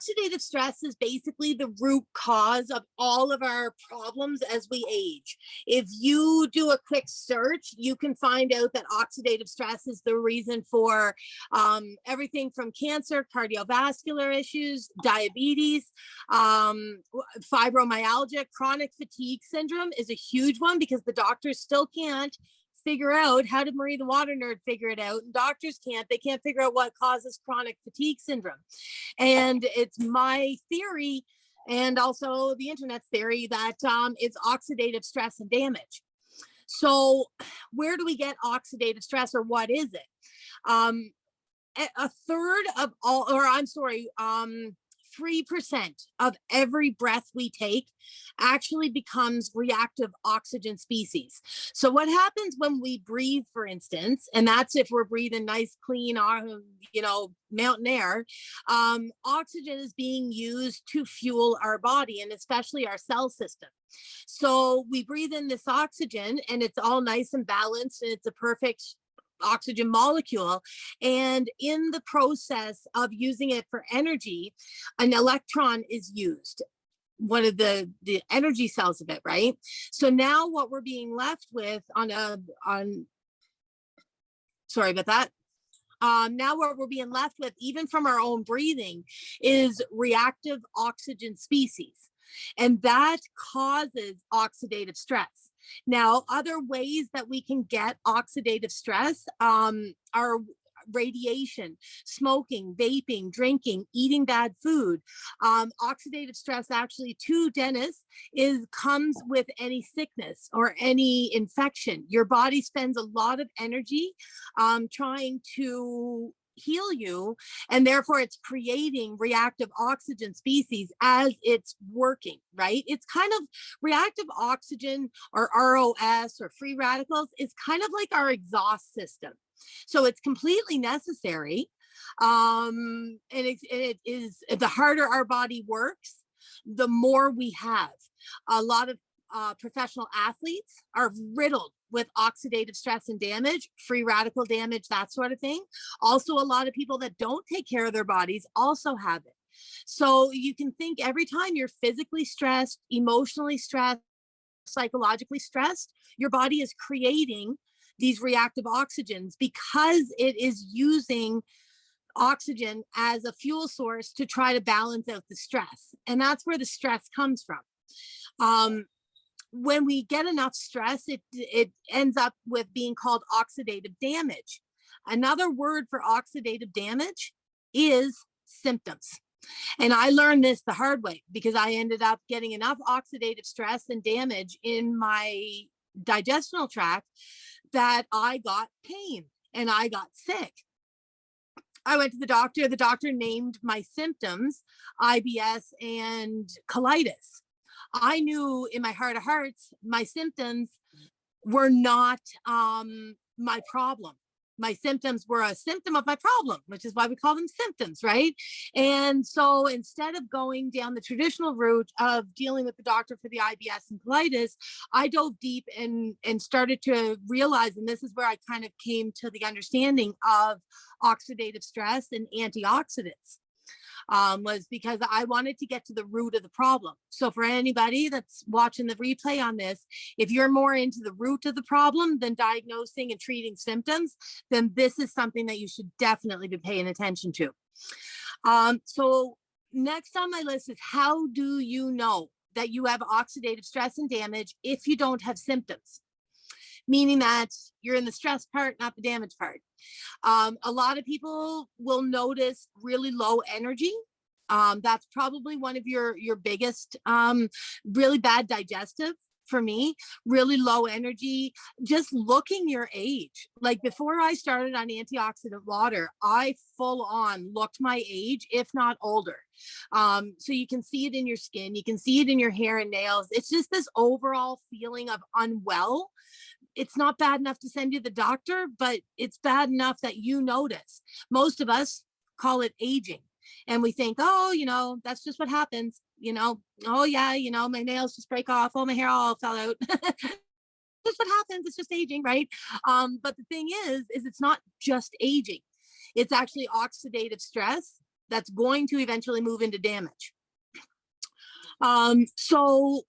oxidative stress is basically the root cause of all of our problems as we age. If you do a quick search, you can find out that oxidative stress is the reason for everything from cancer, cardiovascular issues, diabetes, fibromyalgia, chronic fatigue syndrome is a huge one because the doctors still can't figure out. How did Marie the water nerd figure it out? And doctors can't. They can't figure out what causes chronic fatigue syndrome. And it's my theory, and also the internet's theory, that it's oxidative stress and damage. So where do we get oxidative stress, or what is it? A third of all, or I'm sorry, 3% of every breath we take actually becomes reactive oxygen species. So what happens when we breathe, for instance, and that's if we're breathing nice, clean, mountain air, oxygen is being used to fuel our body and especially our cell system. So we breathe in this oxygen and it's all nice and balanced and it's a perfect oxygen molecule, and in the process of using it for energy, an electron is used, one of the energy cells of it, right? So now what we're being left with sorry about that. Now what we're being left with, even from our own breathing, is reactive oxygen species, and that causes oxidative stress. Now, other ways that we can get oxidative stress are radiation, smoking, vaping, drinking, eating bad food. Oxidative stress, actually, too, Dennis, comes with any sickness or any infection. Your body spends a lot of energy trying to heal you, and therefore it's creating reactive oxygen species as it's working, right? It's kind of reactive oxygen, or ROS, or free radicals, is kind of like our exhaust system. So it's completely necessary. And it is, the harder our body works, the more we have. A lot of professional athletes are riddled with oxidative stress and damage, free radical damage, that sort of thing. Also, a lot of people that don't take care of their bodies also have it. So you can think, every time you're physically stressed, emotionally stressed, psychologically stressed, your body is creating these reactive oxygens because it is using oxygen as a fuel source to try to balance out the stress. And that's where the stress comes from. When we get enough stress, it ends up with being called oxidative damage. Another word for oxidative damage is symptoms. And I learned this the hard way because I ended up getting enough oxidative stress and damage in my digestional tract that I got pain and I got sick. I went to the doctor. The doctor named my symptoms IBS and colitis. I knew in my heart of hearts, my symptoms were not my problem. My symptoms were a symptom of my problem, which is why we call them symptoms, right? And so instead of going down the traditional route of dealing with the doctor for the IBS and colitis, I dove deep and started to realize, and this is where I kind of came to the understanding of oxidative stress and antioxidants. Was because I wanted to get to the root of the problem. So for anybody that's watching the replay on this, if you're more into the root of the problem than diagnosing and treating symptoms, then this is something that you should definitely be paying attention to. So next on my list is, how do you know that you have oxidative stress and damage if you don't have symptoms? Meaning that you're in the stress part, not the damage part. A lot of people will notice really low energy. That's probably one of your biggest, really bad digestive. For me, really low energy, just looking your age. Like before I started on antioxidant water, I full on looked my age, if not older. So you can see it in your skin, you can see it in your hair and nails. It's just this overall feeling of unwell. It's not bad enough to send you to the doctor, but it's bad enough that you notice. Most of us call it aging. And we think, oh, that's just what happens. Oh yeah, my nails just break off. Oh, my hair all fell out. That's what happens. It's just aging, right? But the thing is it's not just aging. It's actually oxidative stress that's going to eventually move into damage. So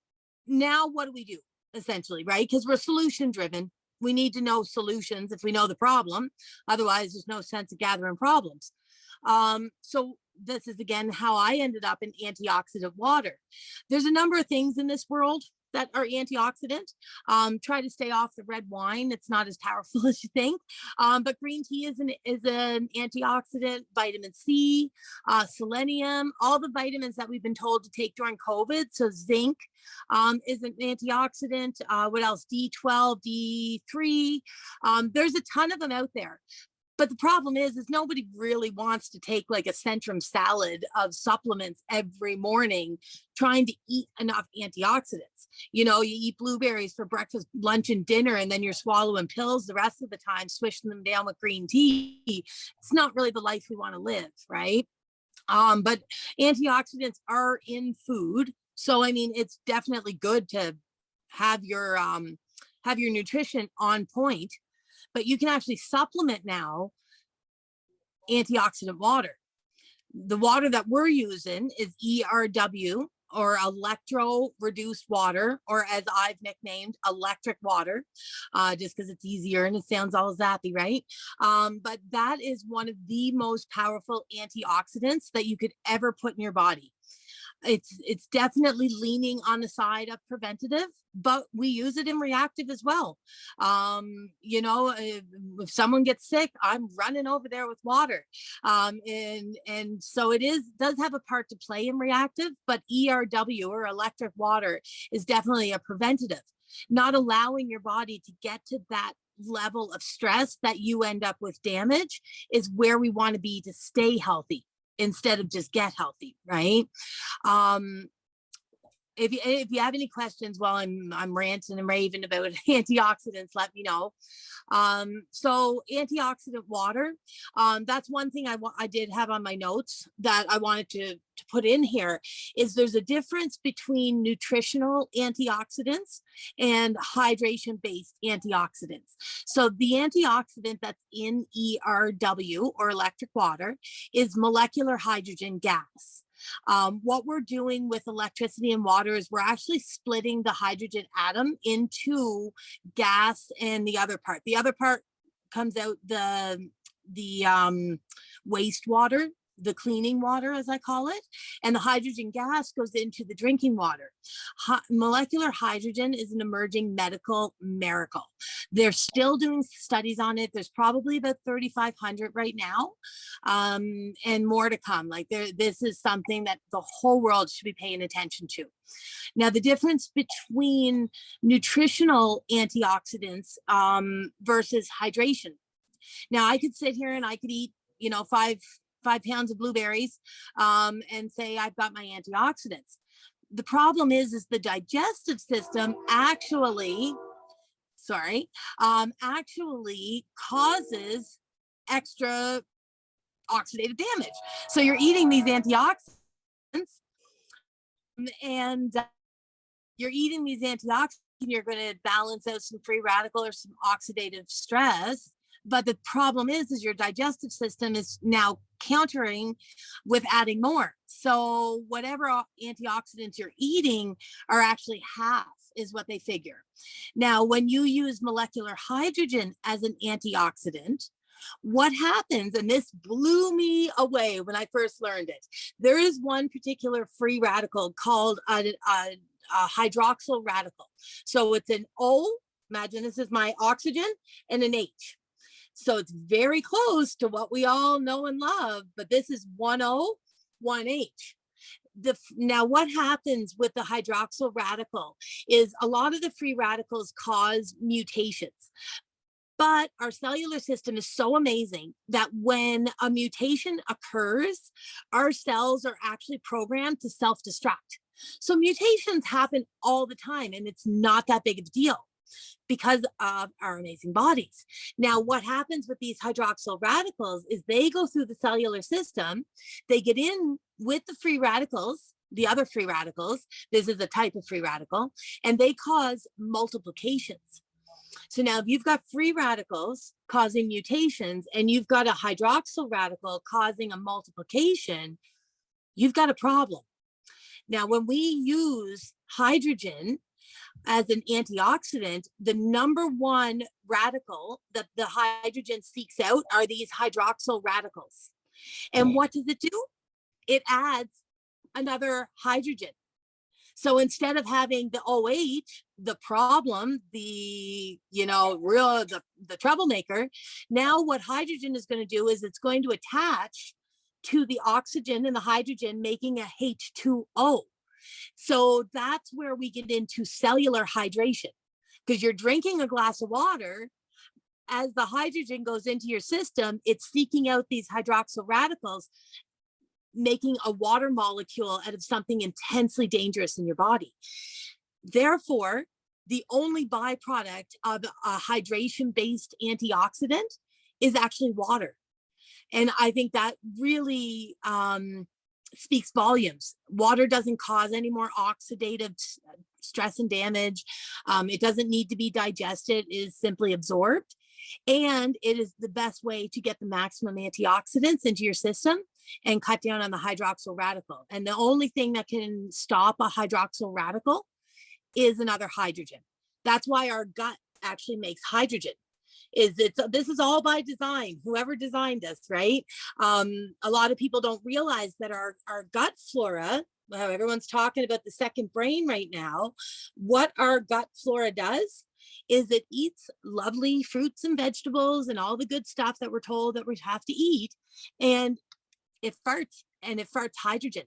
now what do we do essentially, right? Because we're solution driven. We need to know solutions if we know the problem. Otherwise, there's no sense of gathering problems. So this is again how I ended up in antioxidant water. There's a number of things in this world that are antioxidant. Try to stay off the red wine. It's not as powerful as you think. But green tea is an antioxidant, vitamin C, selenium, all the vitamins that we've been told to take during COVID. So zinc is an antioxidant. What else? D12, D3. There's a ton of them out there. But the problem is nobody really wants to take like a Centrum salad of supplements every morning trying to eat enough antioxidants. You know, you eat blueberries for breakfast, lunch, and dinner, and then you're swallowing pills the rest of the time, swishing them down with green tea. It's not really the life we want to live, right? But antioxidants are in food. So, I mean, it's definitely good to have your nutrition on point, but you can actually supplement now antioxidant water. The water that we're using is ERW, or electro reduced water, or as I've nicknamed, electric water, just because it's easier and it sounds all zappy, right? But that is one of the most powerful antioxidants that you could ever put in your body. It's definitely leaning on the side of preventative, but we use it in reactive as well. You know, if someone gets sick, I'm running over there with water. And so it does have a part to play in reactive, but ERW, or electric water, is definitely a preventative, not allowing your body to get to that level of stress that you end up with damage is where we want to be to stay healthy instead of just get healthy, right? If you have any questions while I'm ranting and raving about antioxidants, let me know. So antioxidant water, that's one thing I did have on my notes that I wanted to put in here, is there's a difference between nutritional antioxidants and hydration based antioxidants. So the antioxidant that's in ERW, or electric water, is molecular hydrogen gas. What we're doing with electricity and water is we're actually splitting the hydrogen atom into gas and the other part. The other part comes out the wastewater, the cleaning water, as I call it, and the hydrogen gas goes into the drinking water. Molecular hydrogen is an emerging medical miracle. They're still doing studies on it. There's probably about 3,500 right now, and more to come. Like this is something that the whole world should be paying attention to. Now, the difference between nutritional antioxidants versus hydration. Now, I could sit here and I could eat, you know, 5 pounds of blueberries and say I've got my antioxidants. The problem is the digestive system actually causes extra oxidative damage. So you're eating these antioxidants and you're going to balance out some free radical or some oxidative stress. But the problem is your digestive system is now countering with adding more. So whatever antioxidants you're eating are actually half, is what they figure. Now, when you use molecular hydrogen as an antioxidant, what happens, and this blew me away when I first learned it, there is one particular free radical called a hydroxyl radical. So it's an O, imagine this is my oxygen, and an H. So it's very close to what we all know and love, but this is 1O, 1H. Now, what happens with the hydroxyl radical is a lot of the free radicals cause mutations. But our cellular system is so amazing that when a mutation occurs, our cells are actually programmed to self-destruct. So mutations happen all the time, and it's not that big of a deal because of our amazing bodies. Now, what happens with these hydroxyl radicals is they go through the cellular system, they get in with the free radicals, the other free radicals, this is a type of free radical, and they cause multiplications. So now if you've got free radicals causing mutations and you've got a hydroxyl radical causing a multiplication, you've got a problem. Now, when we use hydrogen as an antioxidant, the number one radical that the hydrogen seeks out are these hydroxyl radicals. And what does it do? It adds another hydrogen. So instead of having the OH, the problem, the troublemaker, now what hydrogen is going to do is it's going to attach to the oxygen and the hydrogen, making a H2O. So that's where we get into cellular hydration, because you're drinking a glass of water. As the hydrogen goes into your system, it's seeking out these hydroxyl radicals, making a water molecule out of something intensely dangerous in your body. Therefore, the only byproduct of a hydration-based antioxidant is actually water. And I think that really speaks volumes. Water doesn't cause any more oxidative stress and damage. It doesn't need to be digested, it is simply absorbed. And it is the best way to get the maximum antioxidants into your system and cut down on the hydroxyl radical. And the only thing that can stop a hydroxyl radical is another hydrogen. That's why our gut actually makes hydrogen. This is all by design, whoever designed this, right? A lot of people don't realize that our gut flora, well, everyone's talking about the second brain right now. What our gut flora does is it eats lovely fruits and vegetables and all the good stuff that we're told that we have to eat, and it farts hydrogen.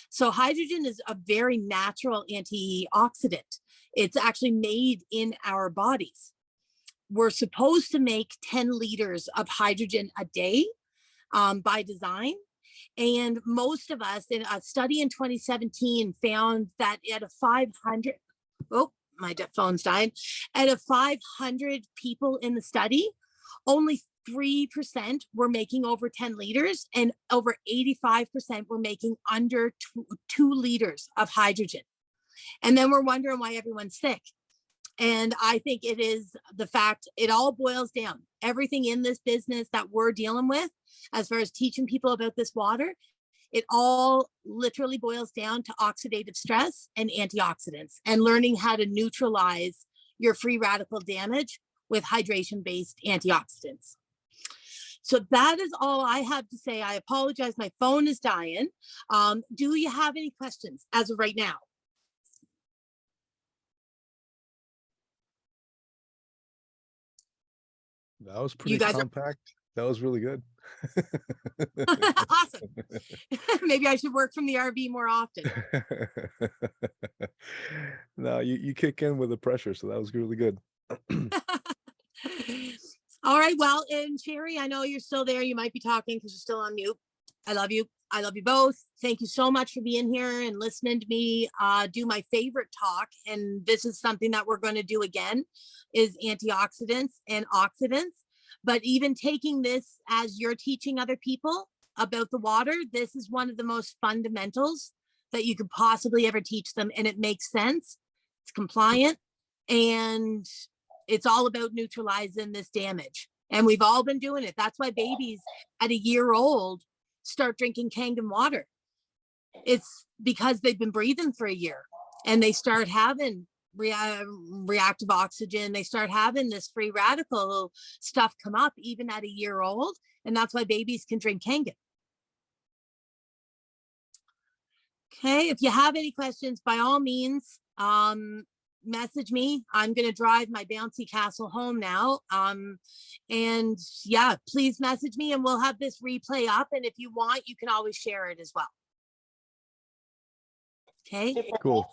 So hydrogen is a very natural antioxidant. It's actually made in our bodies. We're supposed to make 10 liters of hydrogen a day by design. And most of us, in a study in 2017, found that at a 500, oh, my phone's died. Out of 500 people in the study, only 3% were making over 10 liters, and over 85% were making under 2 liters of hydrogen. And then we're wondering why everyone's sick. And I think it is the fact, it all boils down. Everything in this business that we're dealing with, as far as teaching people about this water, it all literally boils down to oxidative stress and antioxidants, and learning how to neutralize your free radical damage with hydration-based antioxidants. So that is all I have to say. I apologize, my phone is dying. Do you have any questions as of right now? That was pretty compact. That was really good. Awesome. Maybe I should work from the RV more often. No, you kick in with the pressure, so that was really good. All right, well, and Sherry, I know you're still there. You might be talking because you're still on mute. I love you. I love you both. Thank you so much for being here and listening to me do my favorite talk. And this is something that we're going to do again, is antioxidants and oxidants. But even taking this as you're teaching other people about the water, this is one of the most fundamentals that you could possibly ever teach them. And it makes sense. It's compliant, and it's all about neutralizing this damage. And we've all been doing it. That's why babies at a year old start drinking Kangen water. It's because they've been breathing for a year, and they start having reactive oxygen. They start having this free radical stuff come up even at a year old. And that's why babies can drink Kangen. Okay, if you have any questions, by all means, message me. I'm going to drive my bouncy castle home now. And yeah, please message me, and we'll have this replay up. And if you want, you can always share it as well. Okay. Cool.